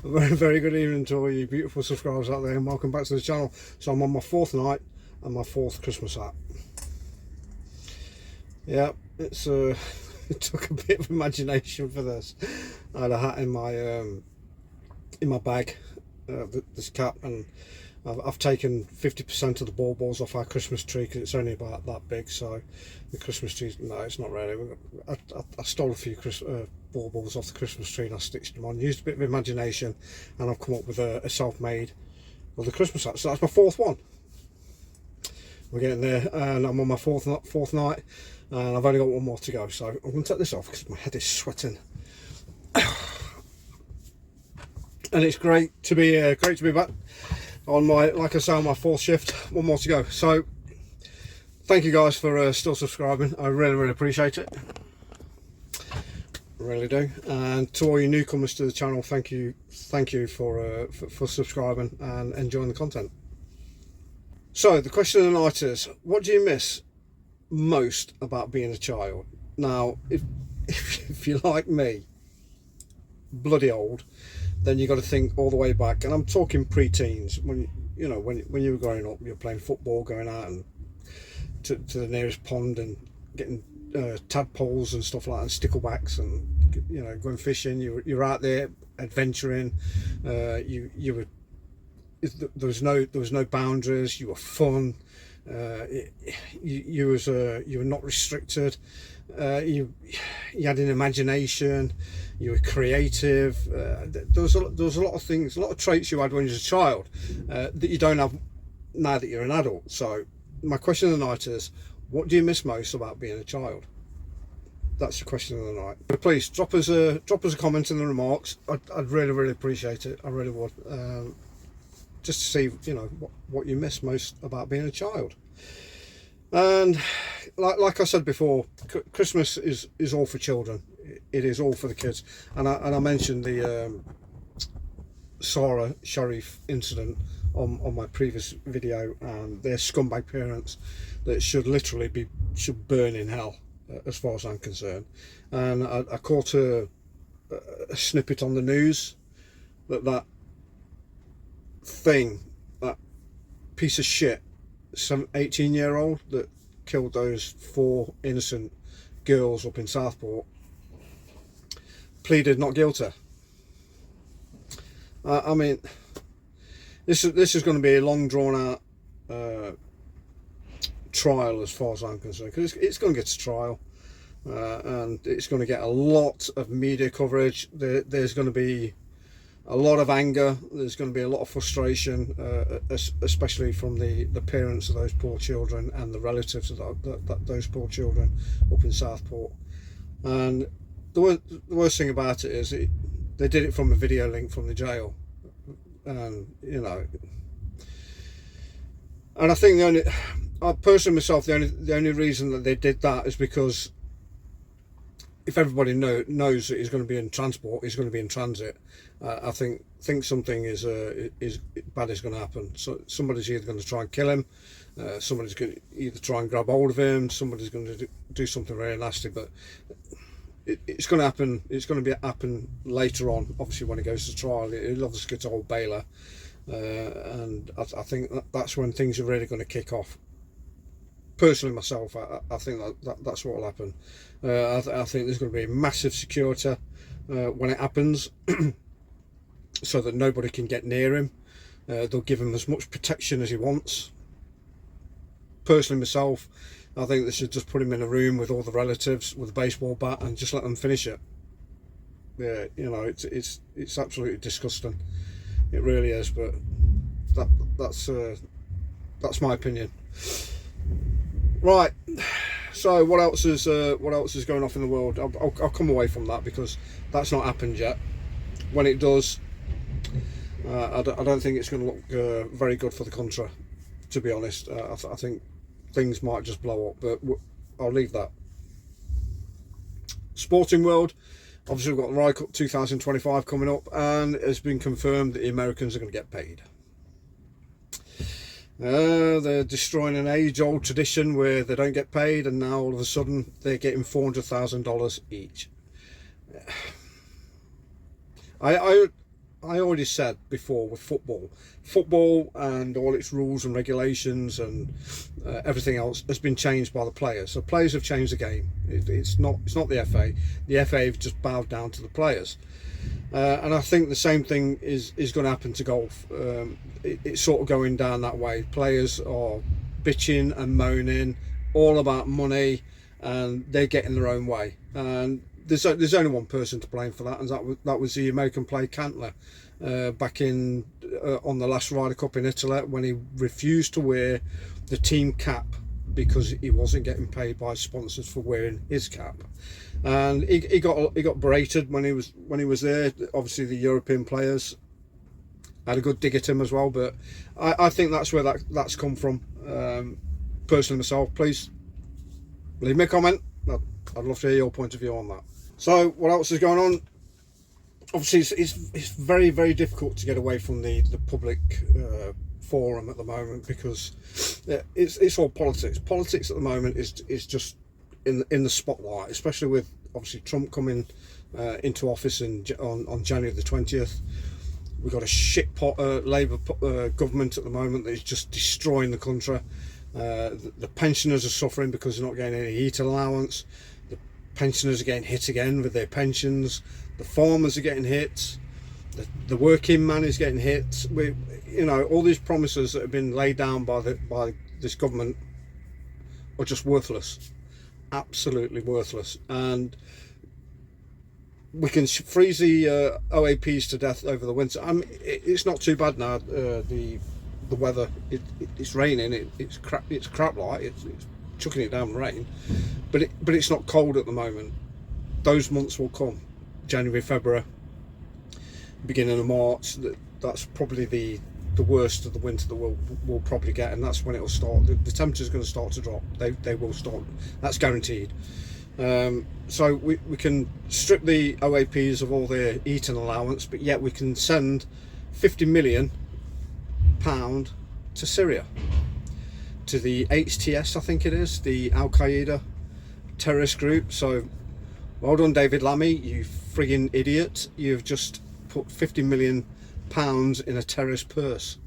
Very, very good evening to all you beautiful subscribers out there, and welcome back to the channel. So I'm on my fourth night and my fourth Christmas hat. Yeah, it's it took a bit of imagination for this. I had a hat in my bag, this cap, and I've taken 50% of the balls off our Christmas tree because it's only about that big. So the Christmas tree, no, it's not really. I stole a few balls off the Christmas tree and I stitched them on. Used a bit of imagination, and I've come up with a self-made, well, the Christmas hat. So that's my fourth one. We're getting there, and I'm on my fourth night, and I've only got one more to go. So I'm going to take this off because my head is sweating. And it's great to be back on my, like I say, on my fourth shift. One more to go. So thank you guys for still subscribing. I really appreciate it. I really do. And to all you newcomers to the channel, thank you for subscribing and enjoying the content. So the question of the night is, what do you miss most about being a child? Now, if you're like me, bloody old, then you got to think all the way back, and I'm talking pre-teens. When you were growing up, you're playing football, going out and to the nearest pond and getting tadpoles and stuff like that, and sticklebacks, and going fishing. You're out there adventuring. You were, there was no boundaries. You were fun. You were not restricted. You had an imagination. You were creative. There was a lot of things, a lot of traits you had when you were a child that you don't have now that you're an adult. So my question of the night is, what do you miss most about being a child? That's the question of the night. But please drop us a comment in the remarks. I'd really appreciate it. I really would. Just to see what you miss most about being a child. And like I said before, Christmas is all for children. It is all for the kids. And I mentioned the Sarah Sharif incident on my previous video, and their scumbag parents that should literally should burn in hell, as far as I'm concerned. And I caught a snippet on the news that piece of shit, some 18-year-old that killed those 4 innocent girls up in Southport, pleaded not guilty. I mean, this is going to be a long drawn out trial, as far as I'm concerned, because it's going to get to trial, and it's going to get a lot of media coverage. There's going to be a lot of anger. There's going to be a lot of frustration, especially from the parents of those poor children and the relatives of those poor children up in Southport. And the worst thing about it is they did it from a video link from the jail, and and I think I personally myself, the only reason that they did that is because if everybody knows that he's going to be in transport, he's going to be in transit. I think something is bad is going to happen. So somebody's either going to try and kill him, somebody's going to either try and grab hold of him, somebody's going to do something very nasty. But it's going to happen. It's going to happen later on. Obviously, when he goes to trial, he'll obviously get to Old Bailey, and I think that's when things are really going to kick off. Personally, myself, I think that's what will happen. I think there's going to be massive security when it happens, so that nobody can get near him. They'll give him as much protection as he wants. Personally, myself, I think they should just put him in a room with all the relatives with a baseball bat and just let them finish it. Yeah, it's absolutely disgusting. It really is. But that's my opinion. Right, so what else is going off in the world? I'll come away from that because that's not happened yet. When it does, I don't think it's going to look very good for the country, to be honest. I think things might just blow up, but I'll leave that. Sporting world, obviously we've got the Ryder Cup 2025 coming up, and it's been confirmed that the Americans are going to get paid. They're destroying an age-old tradition where they don't get paid, and now all of a sudden they're getting $400,000 each. I I already said before with football and all its rules and regulations and everything else has been changed by the players. So players have changed the game. It's not the FA. The FA have just bowed down to the players. And I think the same thing is going to happen to golf. It's sort of going down that way. Players are bitching and moaning all about money, and they're getting their own way. And there's only one person to blame for that, and that was the American player Cantler back in on the last Ryder Cup in Italy, when he refused to wear the team cap because he wasn't getting paid by sponsors for wearing his cap. And he got berated when he was there. Obviously the European players had a good dig at him as well, but I think that's where that's come from. Personally myself, please leave me a comment. I'd love to hear your point of view on that. So what else is going on? Obviously it's very, very difficult to get away from the public forum at the moment, because it's all politics. Politics at the moment is just in the spotlight, especially with obviously Trump coming into office on January the 20th. We've got a shit pot Labour government at the moment that is just destroying the country. The pensioners are suffering because they're not getting any heating allowance. The pensioners are getting hit again with their pensions. The farmers are getting hit. The working man is getting hit. All these promises that have been laid down by this government are just worthless. Absolutely worthless. And we can freeze the OAPs to death over the winter. It's not too bad now. The weather, it's raining. It's crap light. It's chucking it down rain, but it's not cold at the moment. Those months will come, January, February, beginning of March. That's probably the worst of the winter that we'll probably get, and that's when it will start. The temperature's going to start to drop. They will start. That's guaranteed. So we can strip the OAPs of all their eating allowance, but yet we can send £50 million to Syria, to the HTS, I think it is, the Al Qaeda terrorist group. So well done, David Lammy, you frigging idiot. You've just put £50 million in a terrorist purse.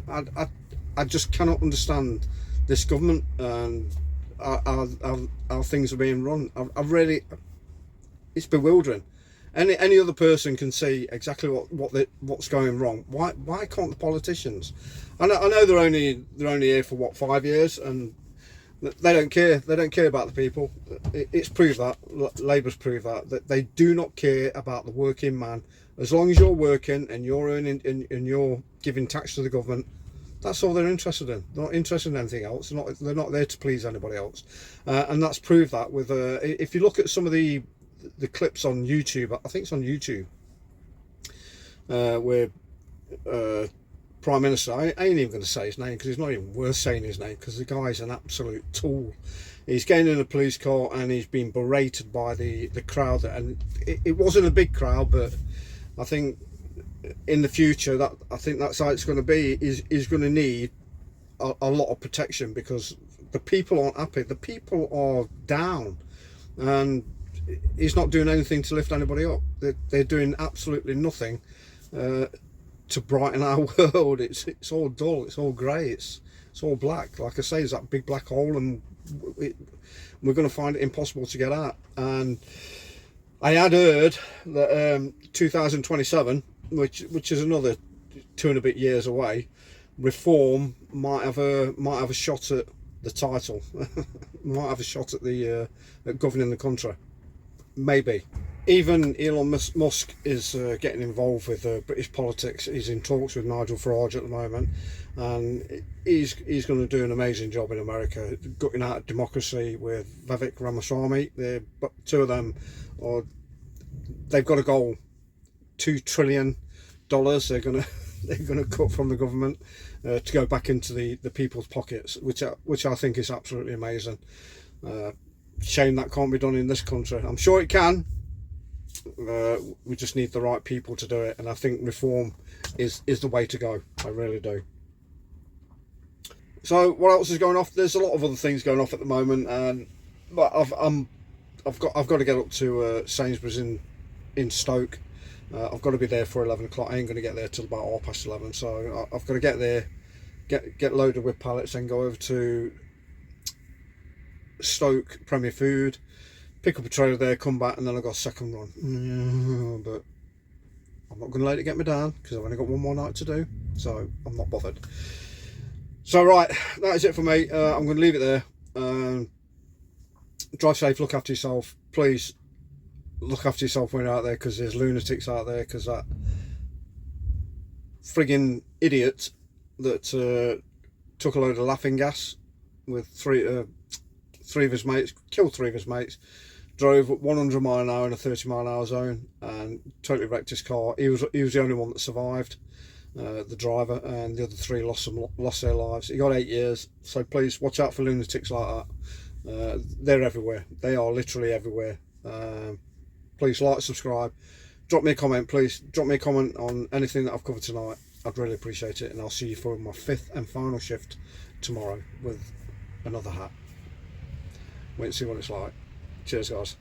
I just cannot understand this government and how things are being run. It's bewildering. Any other person can see exactly what's going wrong. Why can't the politicians? I know they're only here for 5 years, and they don't care. They don't care about the people. It's proved that. Labour's proved that they do not care about the working man. As long as you're working and you're earning and you're giving tax to the government, that's all they're interested in. They're not interested in anything else. They're not there to please anybody else. And that's proved that with if you look at some of the clips on YouTube, I think it's on YouTube, where Prime Minister, I ain't even going to say his name because it's not even worth saying his name, because the guy's an absolute tool. He's getting in a police car and he's been berated by the crowd, and it wasn't a big crowd, but I think in the future I think that's how it's going to be. Is going to need a lot of protection, because the people aren't happy. The people are down, and he's not doing anything to lift anybody up. They're doing absolutely nothing to brighten our world. It's all dull. It's all grey. It's all black. Like I say, it's that big black hole, and we're going to find it impossible to get out. And I had heard that 2027, which is another 2 and a bit years away, Reform might have a shot at the title, might have a shot at the at governing the country. Maybe. Even Elon Musk is getting involved with British politics. He's in talks with Nigel Farage at the moment, and he's going to do an amazing job in America, gutting out democracy with Vivek Ramaswamy. Two of them they've got a goal, $2 trillion. They're gonna cut from the government to go back into the people's pockets, which I think is absolutely amazing. Shame that can't be done in this country. I'm sure it can. We just need the right people to do it, and I think reform is the way to go. I really do. So what else is going off? There's a lot of other things going off at the moment, but I've got to get up to Sainsbury's in Stoke I've got to be there for 11 o'clock. I ain't going to get there till about 11:30, so I've got to get there, get loaded with pallets, and go over to Stoke Premier Food, pick up a trailer there, come back, and then I've got a second run. But I'm not going to let it get me down, because I've only got one more night to do, so I'm not bothered. So right, that is it for me. I'm going to leave it there. Drive safe, look after yourself. Please look after yourself when you're out there, because there's lunatics out there, because that frigging idiot that took a load of laughing gas with three of his mates, killed 3 of his mates, drove 100 mile an hour in a 30 mile an hour zone and totally wrecked his car. He was the only one that survived, the driver, and the other 3 lost their lives. He got 8 years. So please watch out for lunatics like that. They're everywhere. They are literally everywhere. Please like, subscribe, drop me a comment. Please drop me a comment on anything that I've covered tonight. I'd really appreciate it, and I'll see you for my 5th and final shift tomorrow with another hat. Wait and see what it's like. Cheers, guys.